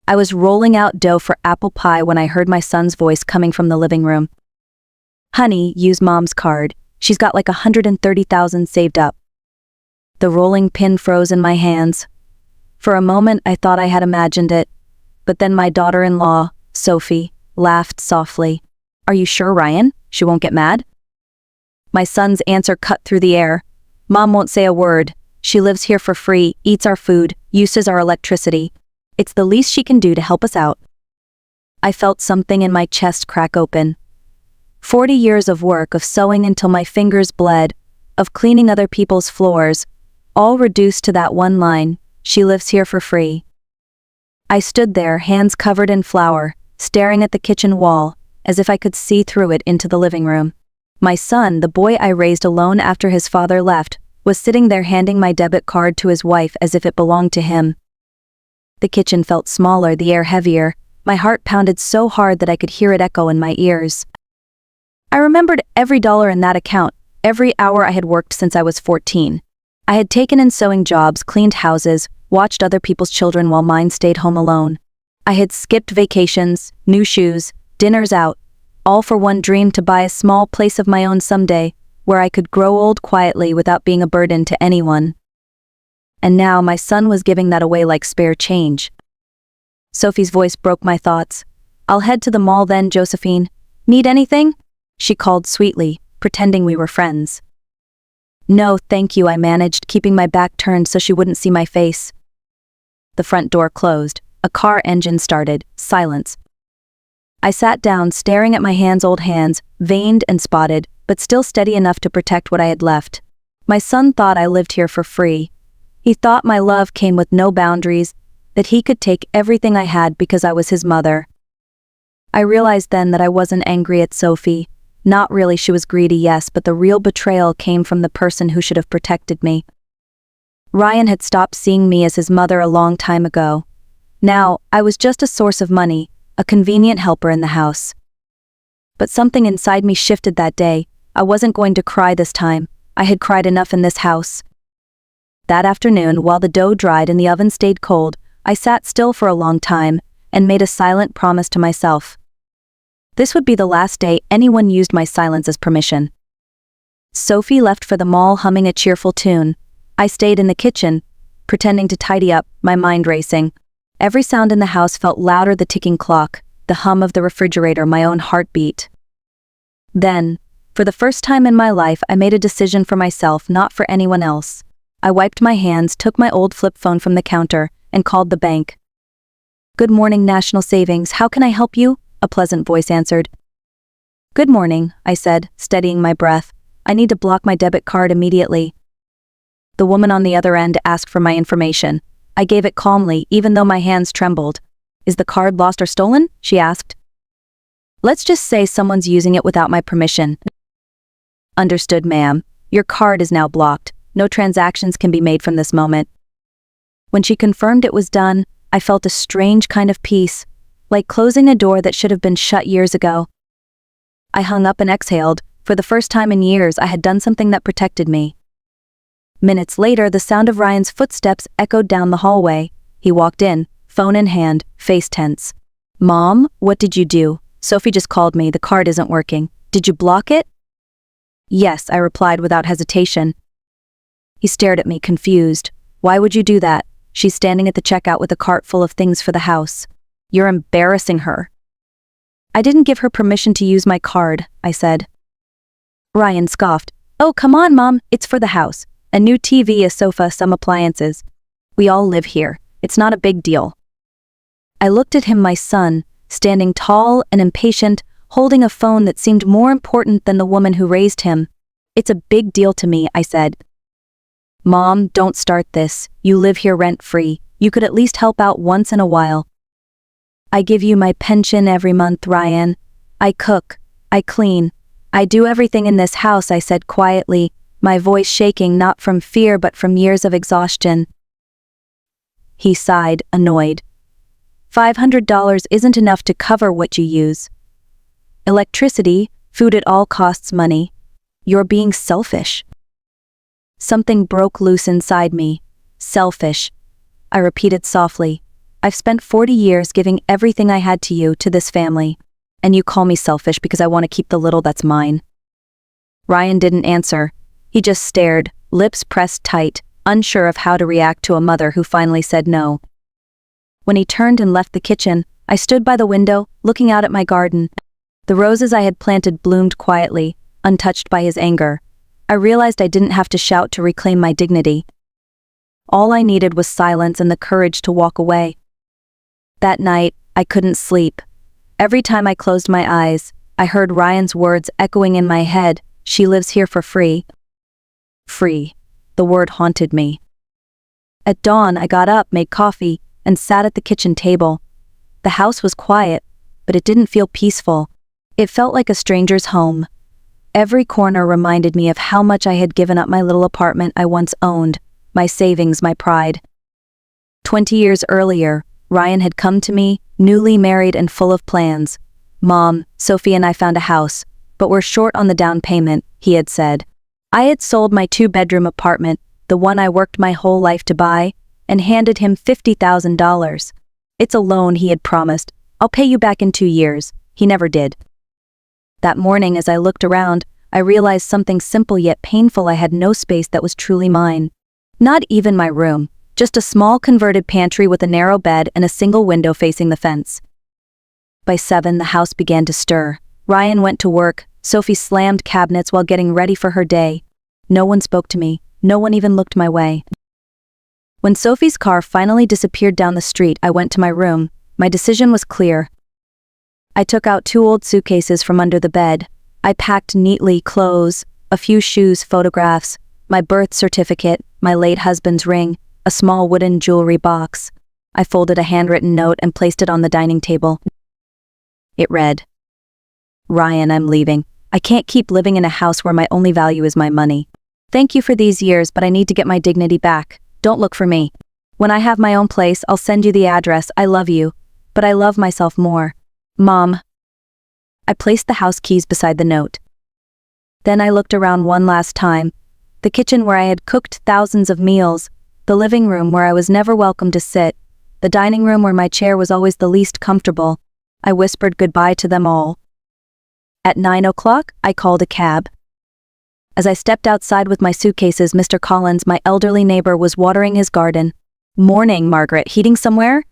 I was rolling out dough for apple pie when I heard my son's voice coming from the living room. "Honey, use Mom's card. She's got like 130,000 saved up." The rolling pin froze in my hands. For a moment, I thought I had imagined it, but then my daughter-in-law, Sophie, laughed softly. "Are you sure, Ryan? She won't get mad?" My son's answer cut through the air. "Mom won't say a word. She lives here for free, eats our food, uses our electricity. It's the least she can do to help us out." I felt something in my chest crack open. 40 years of work, of sewing until my fingers bled, of cleaning other people's floors, all reduced to that one line, "She lives here for free." I stood there, hands covered in flour, staring at the kitchen wall, as if I could see through it into the living room. My son, the boy I raised alone after his father left, was sitting there handing my debit card to his wife as if it belonged to him. The kitchen felt smaller, the air heavier. My heart pounded so hard that I could hear it echo in my ears. I remembered every dollar in that account, every hour I had worked since I was 14. I had taken in sewing jobs, cleaned houses, watched other people's children while mine stayed home alone. I had skipped vacations, new shoes, dinners out, all for one dream: to buy a small place of my own someday, where I could grow old quietly without being a burden to anyone. And now my son was giving that away like spare change. Sophie's voice broke my thoughts. "I'll head to the mall then, Josephine. Need anything?" she called sweetly, pretending we were friends. "No, thank you," I managed, keeping my back turned so she wouldn't see my face. The front door closed. A car engine started. Silence. I sat down, staring at my old hands, veined and spotted, but still steady enough to protect what I had left. My son thought I lived here for free. He thought my love came with no boundaries, that he could take everything I had because I was his mother. I realized then that I wasn't angry at Sophie. Not really, she was greedy, yes, but the real betrayal came from the person who should have protected me. Ryan had stopped seeing me as his mother a long time ago. Now, I was just a source of money, a convenient helper in the house. But something inside me shifted that day. I wasn't going to cry this time. I had cried enough in this house. That afternoon, while the dough dried and the oven stayed cold, I sat still for a long time and made a silent promise to myself. This would be the last day anyone used my silence as permission. Sophie left for the mall humming a cheerful tune. I stayed in the kitchen, pretending to tidy up, my mind racing. Every sound in the house felt louder: the ticking clock, the hum of the refrigerator, my own heartbeat. Then, for the first time in my life, I made a decision for myself, not for anyone else. I wiped my hands, took my old flip phone from the counter, and called the bank. "Good morning, National Savings. How can I help you?" a pleasant voice answered. "Good morning," I said, steadying my breath. "I need to block my debit card immediately." The woman on the other end asked for my information. I gave it calmly, even though my hands trembled. "Is the card lost or stolen?" she asked. "Let's just say someone's using it without my permission." "Understood, ma'am. Your card is now blocked. No transactions can be made from this moment." When she confirmed it was done, I felt a strange kind of peace, like closing a door that should have been shut years ago. I hung up and exhaled. For the first time in years, I had done something that protected me. Minutes later, the sound of Ryan's footsteps echoed down the hallway. He walked in, phone in hand, face tense. "Mom, what did you do? Sophie just called me. The card isn't working. Did you block it?" "Yes," I replied without hesitation. He stared at me, confused. "Why would you do that? She's standing at the checkout with a cart full of things for the house. You're embarrassing her." "I didn't give her permission to use my card," I said. Ryan scoffed. "Oh, come on, Mom. It's for the house. A new TV, a sofa, some appliances. We all live here. It's not a big deal." I looked at him, my son, standing tall and impatient, holding a phone that seemed more important than the woman who raised him. "It's a big deal to me," I said. "Mom, don't start this. You live here rent-free. You could at least help out once in a while." "I give you my pension every month, Ryan. I cook. I clean. I do everything in this house," I said quietly, my voice shaking not from fear but from years of exhaustion. He sighed, annoyed. $500 isn't enough to cover what you use. Electricity, food, it all costs money. You're being selfish." Something broke loose inside me. Selfish. I repeated softly. I've spent 40 years giving everything I had to you, to this family. And you call me selfish because I want to keep the little that's mine." Ryan didn't answer. He just stared, lips pressed tight, unsure of how to react to a mother who finally said no. When he turned and left the kitchen, I stood by the window, looking out at my garden. The roses I had planted bloomed quietly, untouched by his anger. I realized I didn't have to shout to reclaim my dignity. All I needed was silence and the courage to walk away. That night, I couldn't sleep. Every time I closed my eyes, I heard Ryan's words echoing in my head, "She lives here for free." Free. The word haunted me. At dawn, I got up, made coffee, and sat at the kitchen table. The house was quiet, but it didn't feel peaceful. It felt like a stranger's home. Every corner reminded me of how much I had given up my little apartment I once owned, my savings, my pride. 20 years earlier, Ryan had come to me, newly married and full of plans. "Mom, Sophie and I found a house, but we're short on the down payment," he had said. I had sold my 2-bedroom apartment, the one I worked my whole life to buy, and handed him $50,000. "It's a loan," he had promised. "I'll pay you back in 2 years. He never did. That morning, as I looked around, I realized something simple yet painful. I had no space that was truly mine. Not even my room, just a small converted pantry with a narrow bed and a single window facing the fence. By 7, the house began to stir. Ryan went to work. Sophie slammed cabinets while getting ready for her day. No one spoke to me. No one even looked my way. When Sophie's car finally disappeared down the street, I went to my room. My decision was clear. I took out 2 old suitcases from under the bed. I packed neatly clothes, a few shoes, photographs, my birth certificate, my late husband's ring, a small wooden jewelry box. I folded a handwritten note and placed it on the dining table. It read, "Ryan, I'm leaving. I can't keep living in a house where my only value is my money. Thank you for these years, but I need to get my dignity back. Don't look for me. When I have my own place, I'll send you the address. I love you, but I love myself more. Mom." I placed the house keys beside the note. Then I looked around one last time. The kitchen where I had cooked thousands of meals, the living room where I was never welcome to sit, the dining room where my chair was always the least comfortable. I whispered goodbye to them all. At 9 o'clock, I called a cab. As I stepped outside with my suitcases, Mr. Collins, my elderly neighbor, was watering his garden. "Morning, Margaret. Heating somewhere?"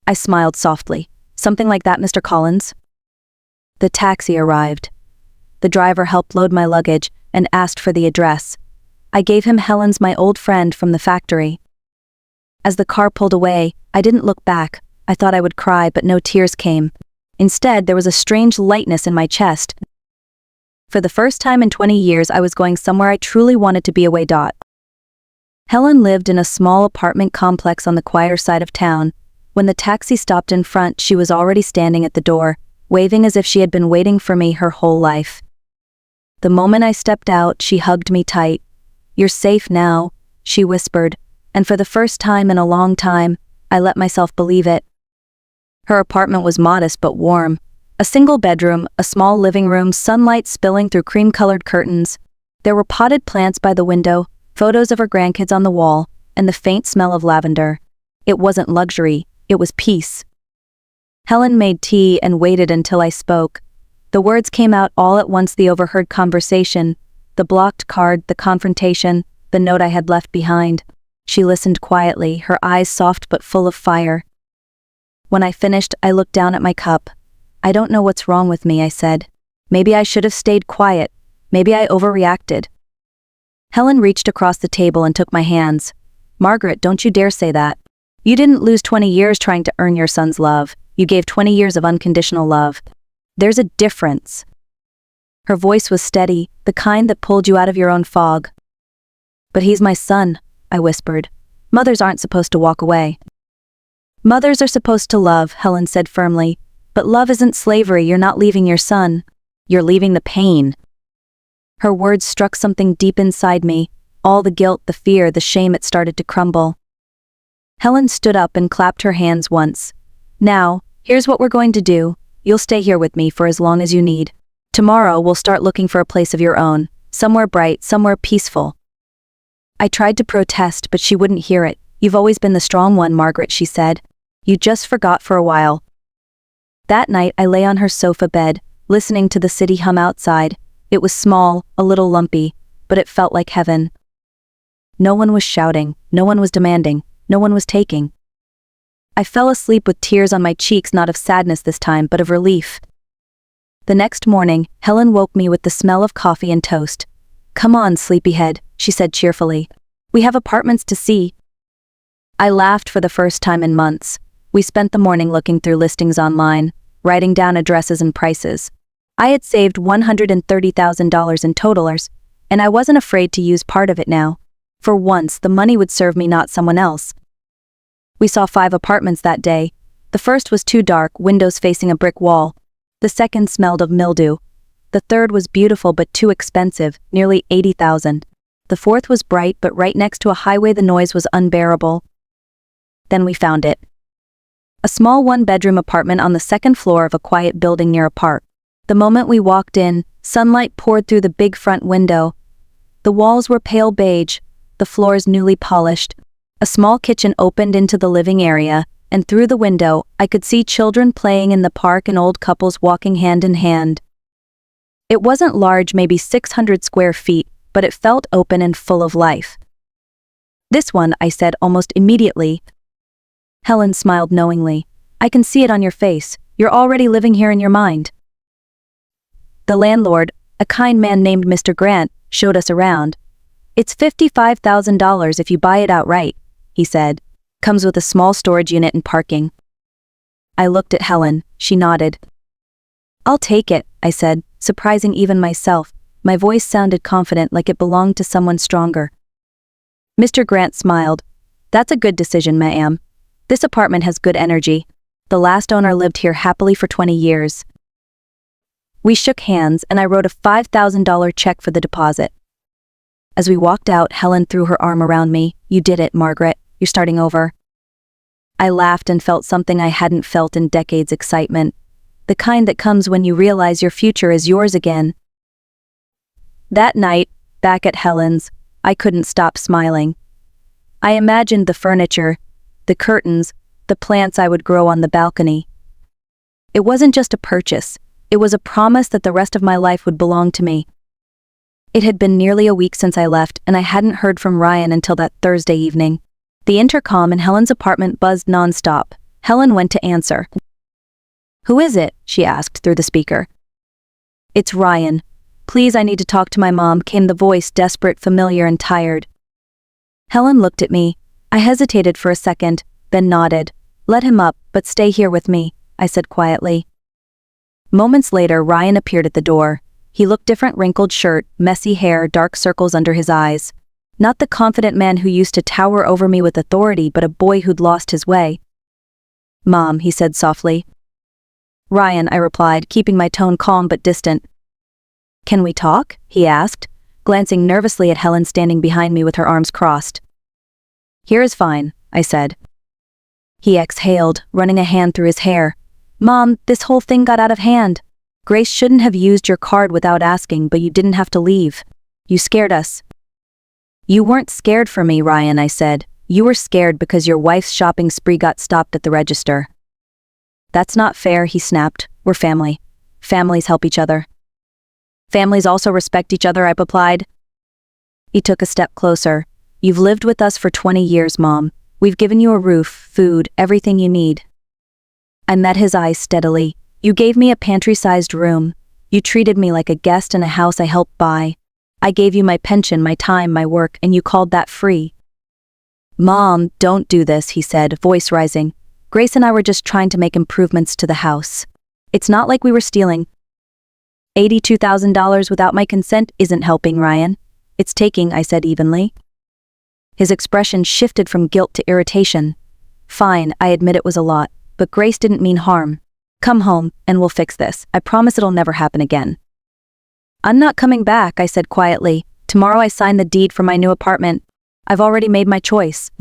I smiled softly. "Something like that, Mr. Collins." The taxi arrived. The driver helped load my luggage and asked for the address. I gave him Helen's, my old friend from the factory. As the car pulled away, I didn't look back. I thought I would cry, but no tears came. Instead, there was a strange lightness in my chest. For the first time in 20 years, I was going somewhere I truly wanted to be away. Helen lived in a small apartment complex on the quieter side of town. When the taxi stopped in front, she was already standing at the door, waving as if she had been waiting for me her whole life. The moment I stepped out, she hugged me tight. "You're safe now," she whispered, and for the first time in a long time, I let myself believe it. Her apartment was modest but warm. A single bedroom, a small living room, sunlight spilling through cream-colored curtains. There were potted plants by the window, photos of her grandkids on the wall, and the faint smell of lavender. It wasn't luxury, it was peace. Helen made tea and waited until I spoke. The words came out all at once: the overheard conversation, the blocked card, the confrontation, the note I had left behind. She listened quietly, her eyes soft but full of fire. When I finished, I looked down at my cup. "I don't know what's wrong with me," I said. "Maybe I should have stayed quiet. Maybe I overreacted." Helen reached across the table and took my hands. "Margaret, don't you dare say that. You didn't lose 20 years trying to earn your son's love. You gave 20 years of unconditional love. There's a difference." Her voice was steady, the kind that pulled you out of your own fog. "But he's my son," I whispered. "Mothers aren't supposed to walk away." "Mothers are supposed to love," Helen said firmly. "But love isn't slavery. You're not leaving your son. You're leaving the pain." Her words struck something deep inside me. All the guilt, the fear, the shame, it started to crumble. Helen stood up and clapped her hands once. "Now, here's what we're going to do. You'll stay here with me for as long as you need. Tomorrow we'll start looking for a place of your own, somewhere bright, somewhere peaceful." I tried to protest, but she wouldn't hear it. "You've always been the strong one, Margaret," she said. You just forgot for a while. That night I lay on her sofa bed, listening to the city hum outside. It was small, a little lumpy, but it felt like heaven. No one was shouting, no one was demanding, no one was taking. I fell asleep with tears on my cheeks, not of sadness this time, but of relief. The next morning, Helen woke me with the smell of coffee and toast. "Come on, sleepyhead," she said cheerfully. "We have apartments to see." I laughed for the first time in months. We spent the morning looking through listings online, writing down addresses and prices. I had saved $130,000 in totalers, and I wasn't afraid to use part of it now. For once, the money would serve me, not someone else. We saw 5 apartments that day. The first was too dark, windows facing a brick wall. The second smelled of mildew. The third was beautiful but too expensive, nearly $80,000. The fourth was bright but right next to a highway. The noise was unbearable. Then we found it. A small 1-bedroom apartment on the 2nd floor of a quiet building near a park. The moment we walked in, sunlight poured through the big front window. The walls were pale beige, the floors newly polished. A small kitchen opened into the living area, and through the window, I could see children playing in the park and old couples walking hand in hand. It wasn't large, maybe 600 square feet, but it felt open and full of life. "This one," I said almost immediately. Helen smiled knowingly. "I can see it on your face. You're already living here in your mind." The landlord, a kind man named Mr. Grant, showed us around. "It's $55,000 if you buy it outright," he said. "Comes with a small storage unit and parking." I looked at Helen. She nodded. "I'll take it," I said, surprising even myself. My voice sounded confident, like it belonged to someone stronger. Mr. Grant smiled. "That's a good decision, ma'am. This apartment has good energy. The last owner lived here happily for 20 years. We shook hands, and I wrote a $5,000 check for the deposit. As we walked out, Helen threw her arm around me. "You did it, Margaret. You're starting over." I laughed and felt something I hadn't felt in decades: excitement. The kind that comes when you realize your future is yours again. That night, back at Helen's, I couldn't stop smiling. I imagined the furniture, the curtains, the plants I would grow on the balcony. It wasn't just a purchase, it was a promise that the rest of my life would belong to me. It had been nearly a week since I left, and I hadn't heard from Ryan until that Thursday evening. The intercom in Helen's apartment buzzed nonstop. Helen went to answer. "Who is it?" she asked through the speaker. "It's Ryan. Please, I need to talk to my mom," came the voice, desperate, familiar, and tired. Helen looked at me. I hesitated for a second, then nodded. "Let him up, but stay here with me," I said quietly. Moments later, Ryan appeared at the door. He looked different: wrinkled shirt, messy hair, dark circles under his eyes. Not the confident man who used to tower over me with authority, but a boy who'd lost his way. "Mom," he said softly. "Ryan," I replied, keeping my tone calm but distant. "Can we talk?" he asked, glancing nervously at Helen standing behind me with her arms crossed. "Here is fine," I said. He exhaled, running a hand through his hair. "Mom, this whole thing got out of hand. Grace shouldn't have used your card without asking, but you didn't have to leave. You scared us." "You weren't scared for me, Ryan," I said. "You were scared because your wife's shopping spree got stopped at the register." "That's not fair," he snapped. "We're family. Families help each other." "Families also respect each other," I replied. He took a step closer. "You've lived with us for 20 years, Mom. We've given you a roof, food, everything you need." I met his eyes steadily. "You gave me a pantry-sized room. You treated me like a guest in a house I helped buy. I gave you my pension, my time, my work, and you called that free." "Mom, don't do this," he said, voice rising. "Grace and I were just trying to make improvements to the house. It's not like we were stealing." $82,000 without my consent isn't helping, Ryan. It's taking," I said evenly. His expression shifted from guilt to irritation. "Fine, I admit it was a lot, but Grace didn't mean harm. Come home, and we'll fix this. I promise it'll never happen again." "I'm not coming back," I said quietly. "Tomorrow I sign the deed for my new apartment. I've already made my choice."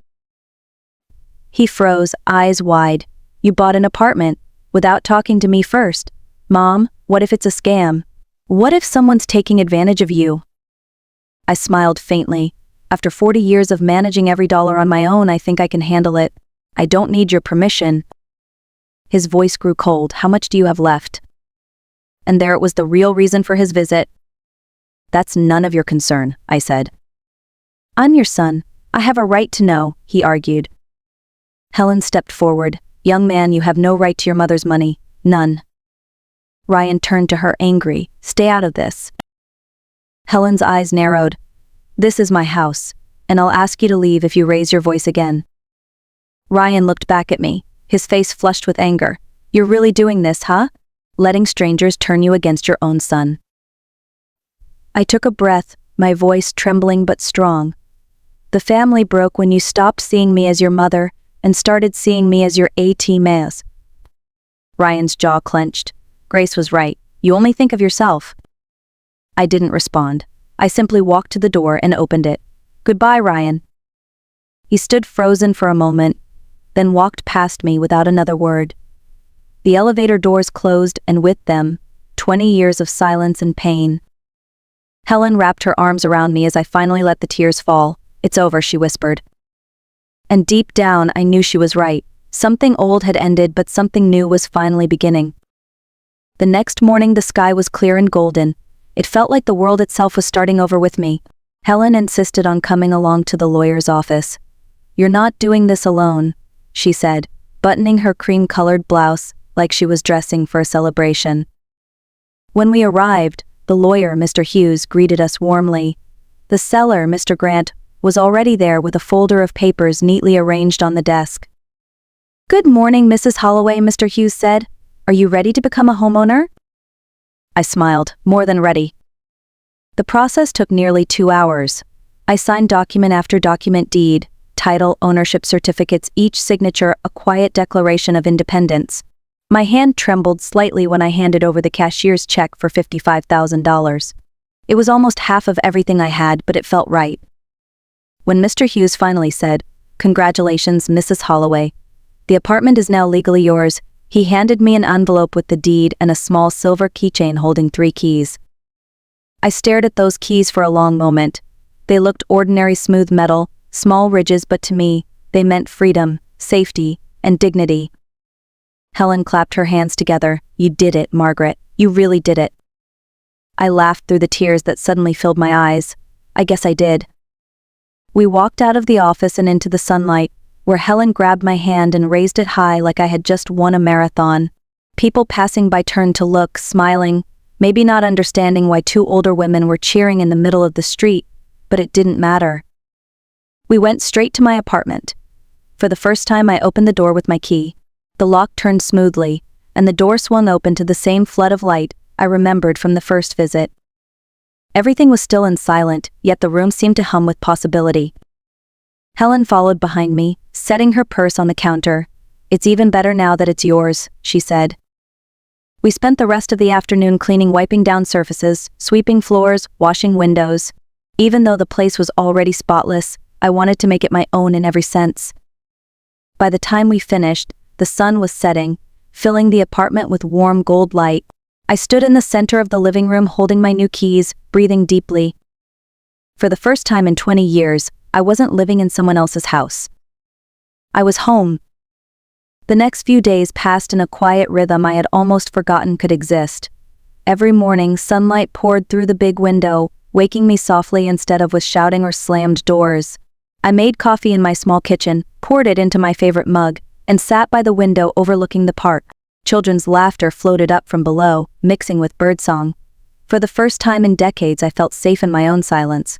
He froze, eyes wide. "You bought an apartment without talking to me first. Mom, what if it's a scam? What if someone's taking advantage of you?" I smiled faintly. "After 40 years of managing every dollar on my own, I think I can handle it." I don't need your permission. His voice grew cold. How much do you have left? And there it was, the real reason for his visit. That's none of your concern, I said. I'm your son. I have a right to know, he argued. Helen stepped forward. Young man, you have no right to your mother's money. None. Ryan turned to her, angry. Stay out of this. Helen's eyes narrowed. This is my house, and I'll ask you to leave if you raise your voice again. Ryan looked back at me, his face flushed with anger. You're really doing this, huh? Letting strangers turn you against your own son. I took a breath, my voice trembling but strong. The family broke when you stopped seeing me as your mother and started seeing me as your AT-Maz. Ryan's jaw clenched. Grace was right. You only think of yourself. I didn't respond. I simply walked to the door and opened it. Goodbye, Ryan. He stood frozen for a moment, then walked past me without another word. The elevator doors closed, and with them, 20 years of silence and pain. Helen wrapped her arms around me as I finally let the tears fall. It's over, she whispered. And deep down, I knew she was right. Something old had ended, but something new was finally beginning. The next morning, the sky was clear and golden. It felt like the world itself was starting over with me. Helen insisted on coming along to the lawyer's office. You're not doing this alone, she said, buttoning her cream-colored blouse like she was dressing for a celebration. When we arrived, the lawyer, Mr. Hughes, greeted us warmly. The seller, Mr. Grant, was already there with a folder of papers neatly arranged on the desk. Good morning, Mrs. Holloway, Mr. Hughes said. Are you ready to become a homeowner? I smiled, more than ready. The process took nearly 2 hours. I signed document after document, deed, title, ownership certificates, each signature a quiet declaration of independence. My hand trembled slightly when I handed over the cashier's check for $55,000. It was almost half of everything I had, but it felt right. When Mr. Hughes finally said, Congratulations, Mrs. Holloway. The apartment is now legally yours, he handed me an envelope with the deed and a small silver keychain holding 3 keys. I stared at those keys for a long moment. They looked ordinary smooth metal, small ridges, but to me, they meant freedom, safety, and dignity. Helen clapped her hands together. You did it, Margaret. You really did it. I laughed through the tears that suddenly filled my eyes. I guess I did. We walked out of the office and into the sunlight, where Helen grabbed my hand and raised it high like I had just won a marathon. People passing by turned to look, smiling, maybe not understanding why 2 older women were cheering in the middle of the street, but it didn't matter. We went straight to my apartment. For the first time, I opened the door with my key. The lock turned smoothly, and the door swung open to the same flood of light I remembered from the first visit. Everything was still and silent, yet the room seemed to hum with possibility. Helen followed behind me, setting her purse on the counter. It's even better now that it's yours, she said. We spent the rest of the afternoon cleaning, wiping down surfaces, sweeping floors, washing windows. Even though the place was already spotless, I wanted to make it my own in every sense. By the time we finished, the sun was setting, filling the apartment with warm gold light. I stood in the center of the living room holding my new keys, breathing deeply. For the first time in 20 years, I wasn't living in someone else's house. I was home. The next few days passed in a quiet rhythm I had almost forgotten could exist. Every morning, sunlight poured through the big window, waking me softly instead of with shouting or slammed doors. I made coffee in my small kitchen, poured it into my favorite mug, and sat by the window overlooking the park. Children's laughter floated up from below, mixing with birdsong. For the first time in decades, I felt safe in my own silence.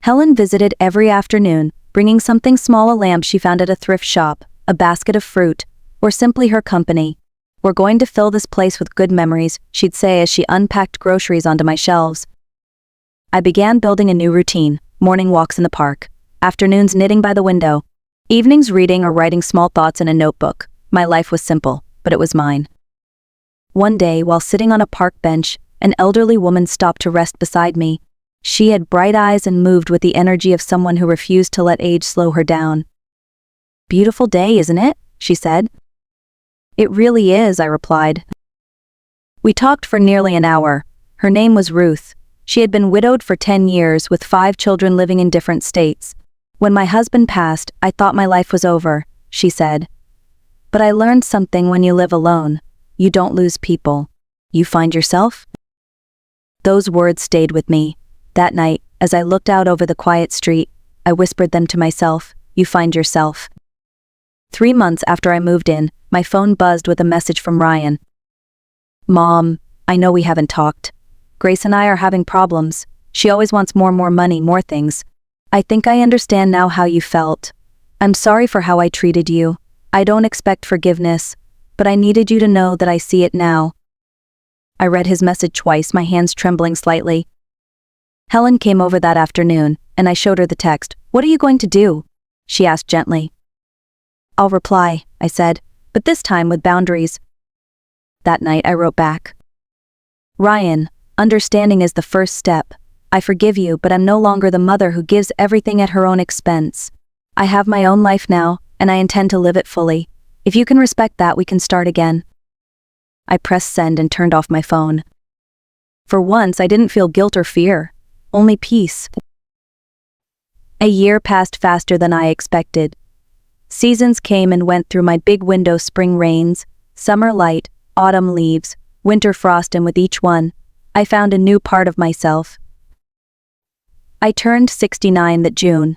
Helen visited every afternoon, bringing something small, a lamp she found at a thrift shop, a basket of fruit, or simply her company. We're going to fill this place with good memories, she'd say as she unpacked groceries onto my shelves. I began building a new routine, morning walks in the park, afternoons knitting by the window, evenings reading or writing small thoughts in a notebook. My life was simple, but it was mine. One day, while sitting on a park bench, an elderly woman stopped to rest beside me. She had bright eyes and moved with the energy of someone who refused to let age slow her down. Beautiful day, isn't it? She said. It really is, I replied. We talked for nearly an hour. Her name was Ruth. She had been widowed for 10 years with 5 children living in different states. When my husband passed, I thought my life was over. she said. But I learned something: when you live alone, you don't lose people. You find yourself? Those words stayed with me. That night, as I looked out over the quiet street, I whispered them to myself: you find yourself. 3 months after I moved in, my phone buzzed with a message from Ryan. Mom, I know we haven't talked. Grace and I are having problems. She always wants more money, more things. I think I understand now how you felt. I'm sorry for how I treated you. I don't expect forgiveness, but I needed you to know that I see it now. I read his message twice, my hands trembling slightly. Helen came over that afternoon, and I showed her the text. What are you going to do? She asked gently. I'll reply, I said, but this time with boundaries. That night I wrote back. Ryan, understanding is the first step. I forgive you, but I'm no longer the mother who gives everything at her own expense. I have my own life now, and I intend to live it fully. If you can respect that, we can start again. I pressed send and turned off my phone. For once, I didn't feel guilt or fear, only peace. A year passed faster than I expected. Seasons came and went through my big window: spring rains, summer light, autumn leaves, winter frost, and with each one, I found a new part of myself. I turned 69 that June.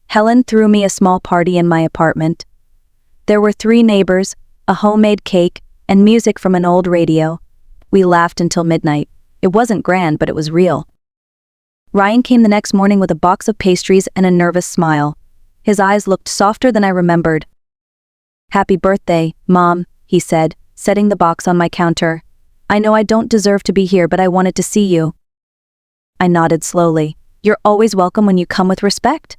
Helen threw me a small party in my apartment. There were 3 neighbors, a homemade cake, and music from an old radio. We laughed until midnight. It wasn't grand, but it was real. Ryan came the next morning with a box of pastries and a nervous smile. His eyes looked softer than I remembered. Happy birthday, Mom, he said, setting the box on my counter. I know I don't deserve to be here, but I wanted to see you. I nodded slowly. You're always welcome when you come with respect.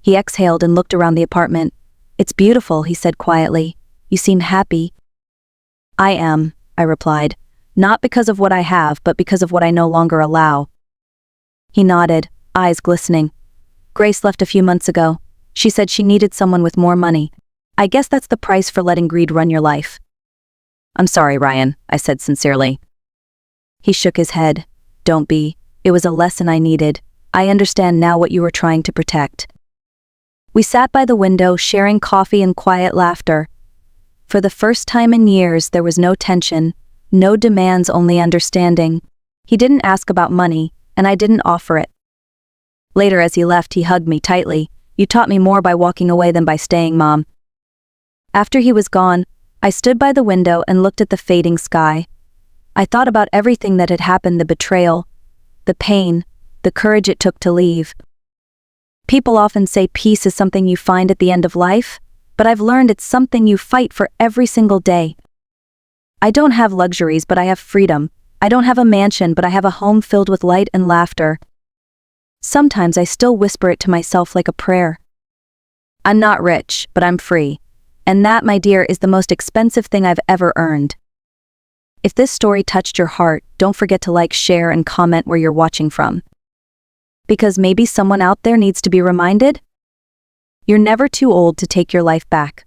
He exhaled and looked around the apartment. It's beautiful, he said quietly. You seem happy. I am, I replied. Not because of what I have, but because of what I no longer allow. He nodded, eyes glistening. Grace left a few months ago. She said she needed someone with more money. I guess that's the price for letting greed run your life. I'm sorry, Ryan, I said sincerely. He shook his head. Don't be. It was a lesson I needed. I understand now what you were trying to protect. We sat by the window, sharing coffee and quiet laughter. For the first time in years, there was no tension, no demands, only understanding. He didn't ask about money, and I didn't offer it. Later, as he left, he hugged me tightly. You taught me more by walking away than by staying, Mom. After he was gone, I stood by the window and looked at the fading sky. I thought about everything that had happened: the betrayal, the pain, the courage it took to leave. People often say peace is something you find at the end of life, but I've learned it's something you fight for every single day. I don't have luxuries, but I have freedom. I don't have a mansion, but I have a home filled with light and laughter. Sometimes I still whisper it to myself like a prayer. I'm not rich, but I'm free. And that, my dear, is the most expensive thing I've ever earned. If this story touched your heart, don't forget to like, share, and comment where you're watching from. Because maybe someone out there needs to be reminded. You're never too old to take your life back.